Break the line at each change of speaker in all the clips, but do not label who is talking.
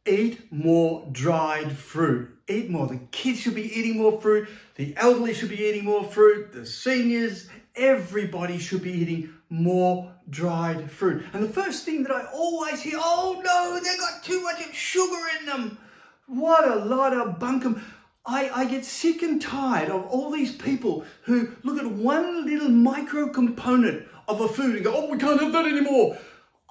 Eat more dried fruit. Eat more. The kids should be eating more fruit. The elderly should be eating more fruit. The seniors, everybody should be eating more dried fruit. And the first thing that I always hear, oh no, they've got too much sugar in them. What a lot of bunkum. I get sick and tired of all these people who look at one little micro component of a food and go, oh, we can't have that anymore.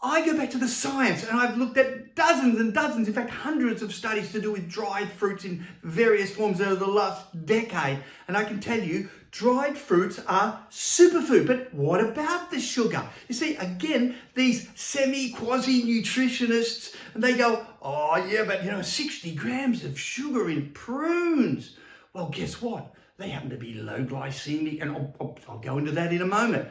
I go back to the science and I've looked at dozens and dozens, in fact, hundreds of studies to do with dried fruits in various forms over the last decade. And I can tell you, dried fruits are superfood. But what about the sugar? You see, again, these semi-quasi-nutritionists, and they go, oh yeah, but 60 grams of sugar in prunes. Well, guess what? They happen to be low glycemic, and I'll go into that in a moment.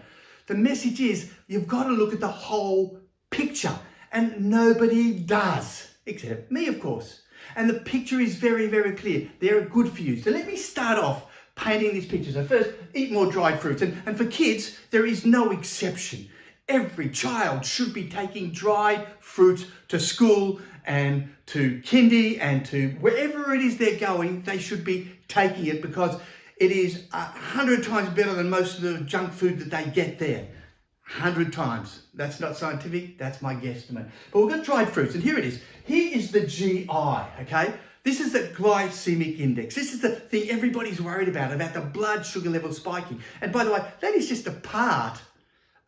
The message is, you've got to look at the whole picture, and nobody does, except me, of course. And the picture is very, very clear. They're good for you. So let me start off painting this picture. So first, eat more dried fruits. And for kids, there is no exception. Every child should be taking dried fruits to school and to kindy and to wherever it is they're going, they should be taking it because it is 100 times better than most of the junk food that they get there. 100 times. That's not scientific, that's my guesstimate. But we've got dried fruits, and here it is. Here is the GI, okay? This is the glycemic index. This is the thing everybody's worried about the blood sugar level spiking. And by the way, that is just a part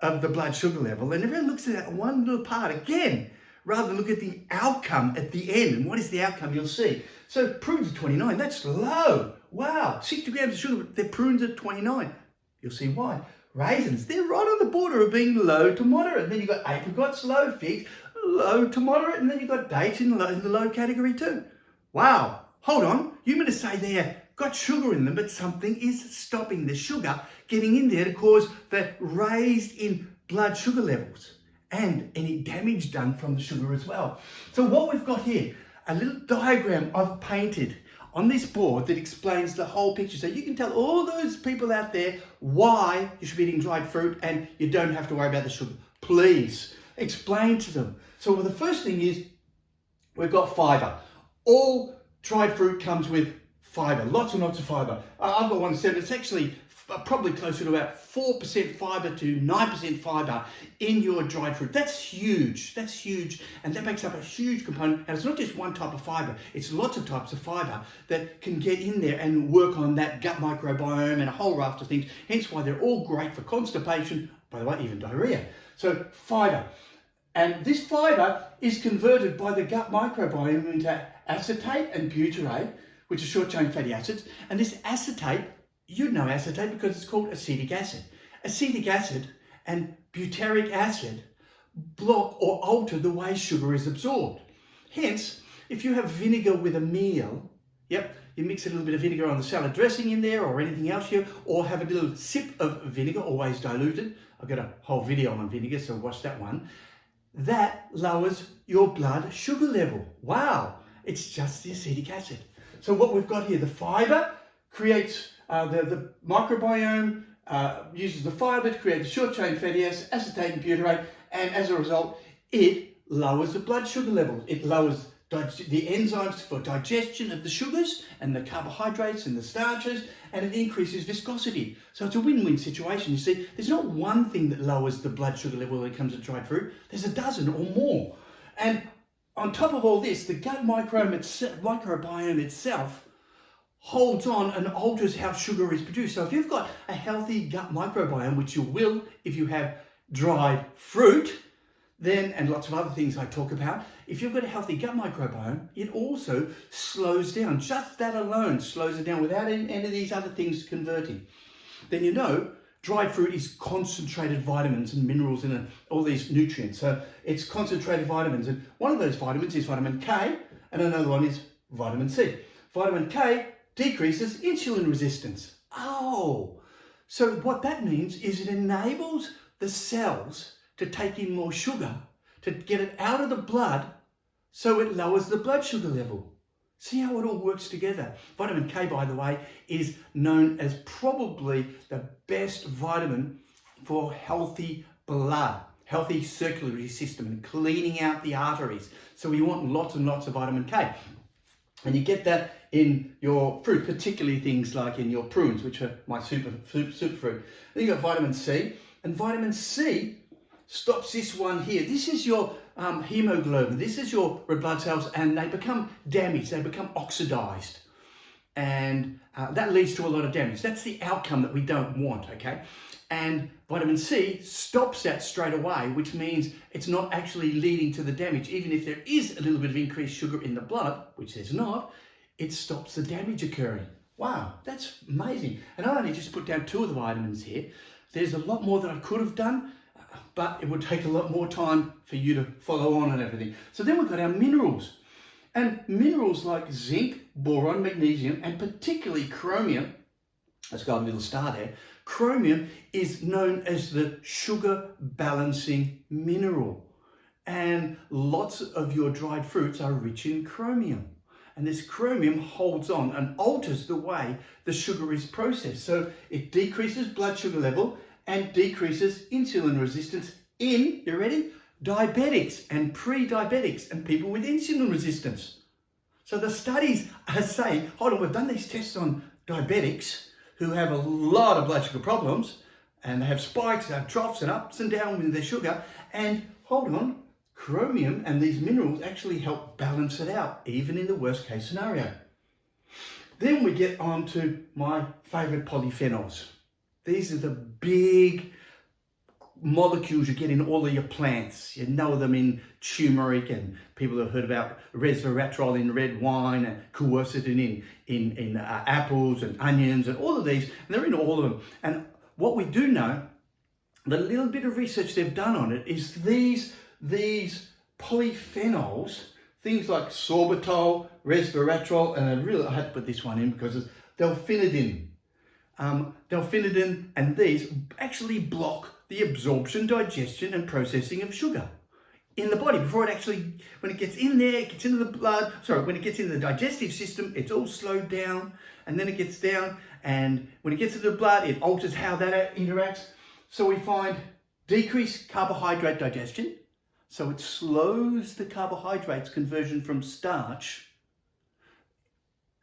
of the blood sugar level, and everyone looks at that one little part again, rather than look at the outcome at the end. And what is the outcome? You'll see. So prunes are 29, that's low. Wow, 60 grams of sugar, their prunes are 29. You'll see why. Raisins, they're right on the border of being low to moderate. And then you've got apricots, low, figs, low to moderate, and then you've got dates in the low category too. Wow, hold on. You mean to say they've got sugar in them, but something is stopping the sugar getting in there to cause the raised in blood sugar levels and any damage done from the sugar as well. So what we've got here, a little diagram I've painted on this board that explains the whole picture. So you can tell all those people out there why you should be eating dried fruit and you don't have to worry about the sugar. Please explain to them. So the first thing is we've got fiber. All dried fruit comes with fiber, lots and lots of fiber. I've got one set, it's actually probably closer to about 4% fiber to 9% fiber in your dried fruit. That's huge, and that makes up a huge component. And it's not just one type of fiber, it's lots of types of fiber that can get in there and work on that gut microbiome and a whole raft of things, hence why they're all great for constipation, by the way, even diarrhea. So fiber. And this fiber is converted by the gut microbiome into acetate and butyrate, which are short-chain fatty acids. And this acetate, you know acetate because it's called acetic acid. Acetic acid and butyric acid block or alter the way sugar is absorbed. Hence, if you have vinegar with a meal, you mix a little bit of vinegar on the salad dressing in there or anything else here, or have a little sip of vinegar, always diluted. I've got a whole video on vinegar, so watch that one. That lowers your blood sugar level. Wow, it's just the acetic acid. So what we've got here, the fiber creates the microbiome, uses the fiber to create the short-chain fatty acids, acetate and butyrate, and as a result, it lowers the blood sugar level. It lowers the enzymes for digestion of the sugars and the carbohydrates and the starches, and it increases viscosity. So it's a win-win situation. You see, there's not one thing that lowers the blood sugar level when it comes to dried fruit. There's a dozen or more. And on top of all this, the gut microbiome itself holds on and alters how sugar is produced. So if you've got a healthy gut microbiome, which you will if you have dried fruit, then, and lots of other things I talk about, if you've got a healthy gut microbiome, it also slows down. Just that alone slows it down without any of these other things converting. Then you know, dried fruit is concentrated vitamins and minerals and all these nutrients. So it's concentrated vitamins. And one of those vitamins is vitamin K, and another one is vitamin C. Vitamin K decreases insulin resistance. Oh, so what that means is it enables the cells to take in more sugar, to get it out of the blood, so it lowers the blood sugar level. See how it all works together. Vitamin K, by the way, is known as probably the best vitamin for healthy blood. healthy circulatory system and cleaning out the arteries. So we want lots and lots of vitamin K. And you get that in your fruit, particularly things like in your prunes, which are my super fruit. Then you've got vitamin C, and vitamin C stops this one here. This is your hemoglobin. This is your red blood cells, and they become damaged. They become oxidized. And that leads to a lot of damage. That's the outcome that we don't want, okay? And vitamin C stops that straight away, which means it's not actually leading to the damage. Even if there is a little bit of increased sugar in the blood, which there's not, it stops the damage occurring. Wow, that's amazing. And I only just put down 2 of the vitamins here. There's a lot more that I could have done, but it would take a lot more time for you to follow on and everything. So then we've got our minerals. And minerals like zinc, boron, magnesium, and particularly chromium, let's got a little star there. Chromium is known as the sugar balancing mineral. And lots of your dried fruits are rich in chromium. And this chromium holds on and alters the way the sugar is processed. So it decreases blood sugar level and decreases insulin resistance in, you ready? Diabetics and pre-diabetics and people with insulin resistance. So the studies are saying, hold on, we've done these tests on diabetics who have a lot of blood sugar problems, and they have spikes and troughs and ups and downs with their sugar, and hold on, chromium and these minerals actually help balance it out, even in the worst case scenario. Then we get on to my favorite polyphenols. These are the big molecules you get in all of your plants. You know them in turmeric, and people have heard about resveratrol in red wine, and quercetin in apples and onions, and all of these, and they're in all of them. And what we do know, the little bit of research they've done on it, is these polyphenols, things like sorbitol, resveratrol, and I had to put this one in because it's delphinidin. Delphinidin and these actually block the absorption, digestion, and processing of sugar in the body before it actually, when it gets in there, it gets into the blood, when it gets into the digestive system, it's all slowed down, and then it gets down, and when it gets into the blood, it alters how that interacts. So we find decreased carbohydrate digestion, so it slows the carbohydrates conversion from starch.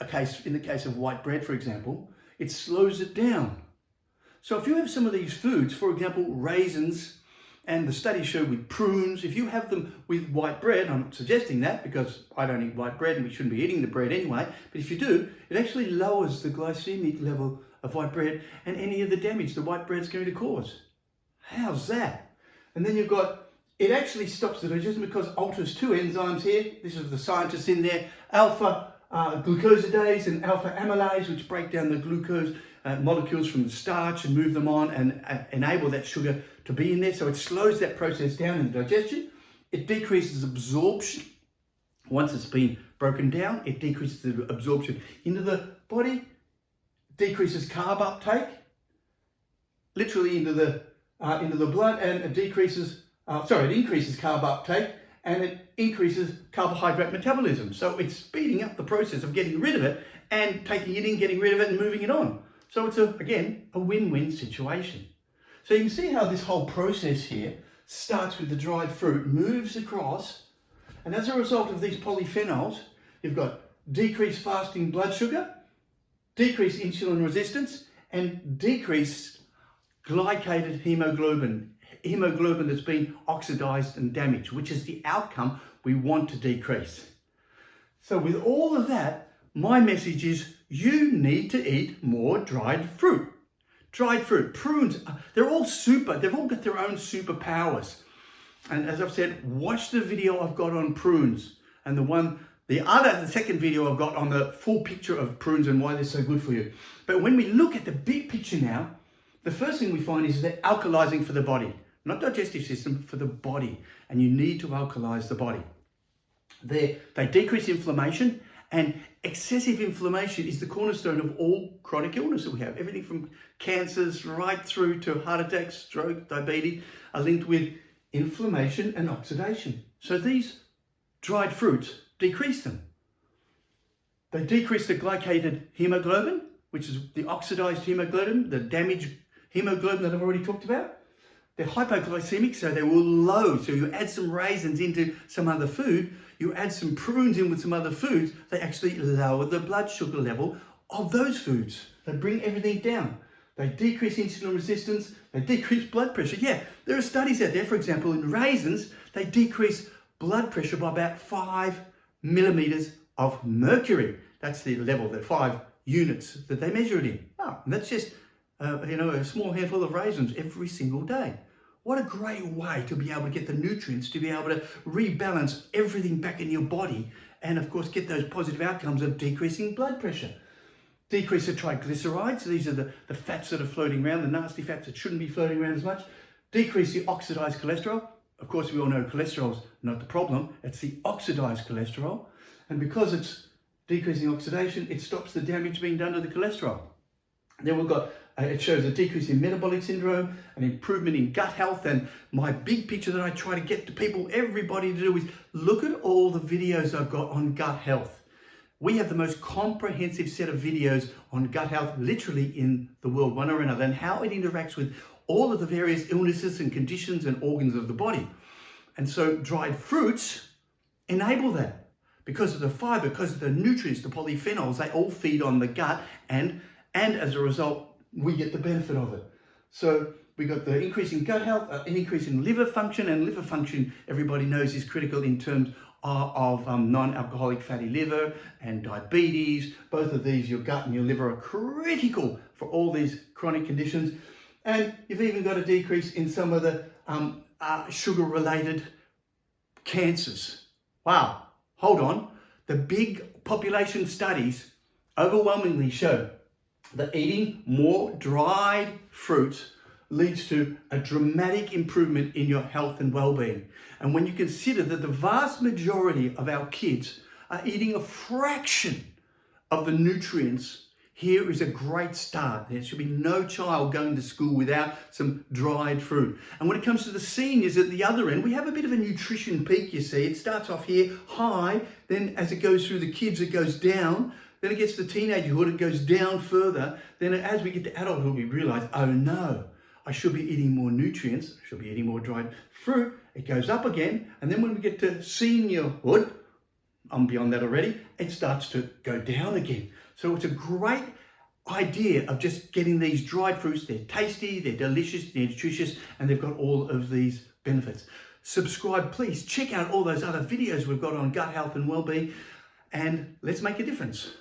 In the case of white bread, for example, it slows it down. So if you have some of these foods, for example, raisins, and the studies show with prunes, if you have them with white bread, I'm not suggesting that because I don't eat white bread and we shouldn't be eating the bread anyway, but if you do, it actually lowers the glycemic level of white bread and any of the damage the white bread's going to cause. How's that? And then you've got, it actually stops the digestion because it alters 2 enzymes here. This is the scientists in there, alpha glucosidase and alpha amylase, which break down the glucose molecules from the starch and move them on and enable that sugar to be in there. So it slows that process down in the digestion. It decreases absorption. Once it's been broken down, it decreases the absorption into the body, decreases carb uptake, literally into the blood, and it increases carb uptake, and it increases carbohydrate metabolism. So it's speeding up the process of getting rid of it and taking it in, getting rid of it and moving it on. So it's, again, a win-win situation. So you can see how this whole process here starts with the dried fruit, moves across, and as a result of these polyphenols, you've got decreased fasting blood sugar, decreased insulin resistance, and decreased glycated hemoglobin that's been oxidized and damaged, which is the outcome we want to decrease. So with all of that, my message is you need to eat more dried fruit. Dried fruit, prunes, they've all got their own superpowers. And as I've said, watch the video I've got on prunes, and the second video I've got on the full picture of prunes and why they're so good for you. But when we look at the big picture now, the first thing we find is they're alkalizing for the body. Not digestive system, for the body. And you need to alkalize the body. They decrease inflammation, and excessive inflammation is the cornerstone of all chronic illness that we have. Everything from cancers right through to heart attacks, stroke, diabetes are linked with inflammation and oxidation. So these dried fruits decrease them. They decrease the glycated hemoglobin, which is the oxidized hemoglobin, the damaged hemoglobin that I've already talked about. they're hypoglycemic, so they will load. So you add some raisins into some other food, you add some prunes in with some other foods, they actually lower the blood sugar level of those foods. They bring everything down. They decrease insulin resistance, they decrease blood pressure. Yeah, there are studies out there, for example, in raisins, they decrease blood pressure by about 5 millimeters of mercury. That's the level, the 5 units that they measure it in. Oh, and that's just, a small handful of raisins every single day. What a great way to be able to get the nutrients, to be able to rebalance everything back in your body, and of course get those positive outcomes of decreasing blood pressure. Decrease the triglycerides, these are the fats that are floating around, the nasty fats that shouldn't be floating around as much. Decrease the oxidized cholesterol. Of course, we all know cholesterol's not the problem, it's the oxidized cholesterol. And because it's decreasing oxidation, it stops the damage being done to the cholesterol. Then we've got, it shows a decrease in metabolic syndrome, an improvement in gut health, and my big picture that I try to get to people, everybody to do is look at all the videos I've got on gut health. We have the most comprehensive set of videos on gut health literally in the world, one or another, and how it interacts with all of the various illnesses and conditions and organs of the body. And so dried fruits enable that because of the fiber, because of the nutrients, the polyphenols, they all feed on the gut, and as a result, we get the benefit of it. So we got the increase in gut health, an increase in liver function, and liver function, everybody knows, is critical in terms of non-alcoholic fatty liver and diabetes. Both of these, your gut and your liver, are critical for all these chronic conditions. And you've even got a decrease in some of the sugar-related cancers. Wow, hold on. The big population studies overwhelmingly show that eating more dried fruits leads to a dramatic improvement in your health and well-being. And when you consider that the vast majority of our kids are eating a fraction of the nutrients, here is a great start. There should be no child going to school without some dried fruit. And when it comes to the seniors at the other end, we have a bit of a nutrition peak, you see. It starts off here high, then as it goes through the kids, it goes down. Then it gets to teenagerhood, it goes down further. Then as we get to adulthood, we realize, oh no, I should be eating more nutrients, I should be eating more dried fruit. It goes up again. And then when we get to seniorhood, I'm beyond that already, it starts to go down again. So it's a great idea of just getting these dried fruits. They're tasty, they're delicious, they're nutritious, and they've got all of these benefits. Subscribe, please. Check out all those other videos we've got on gut health and well-being, and let's make a difference.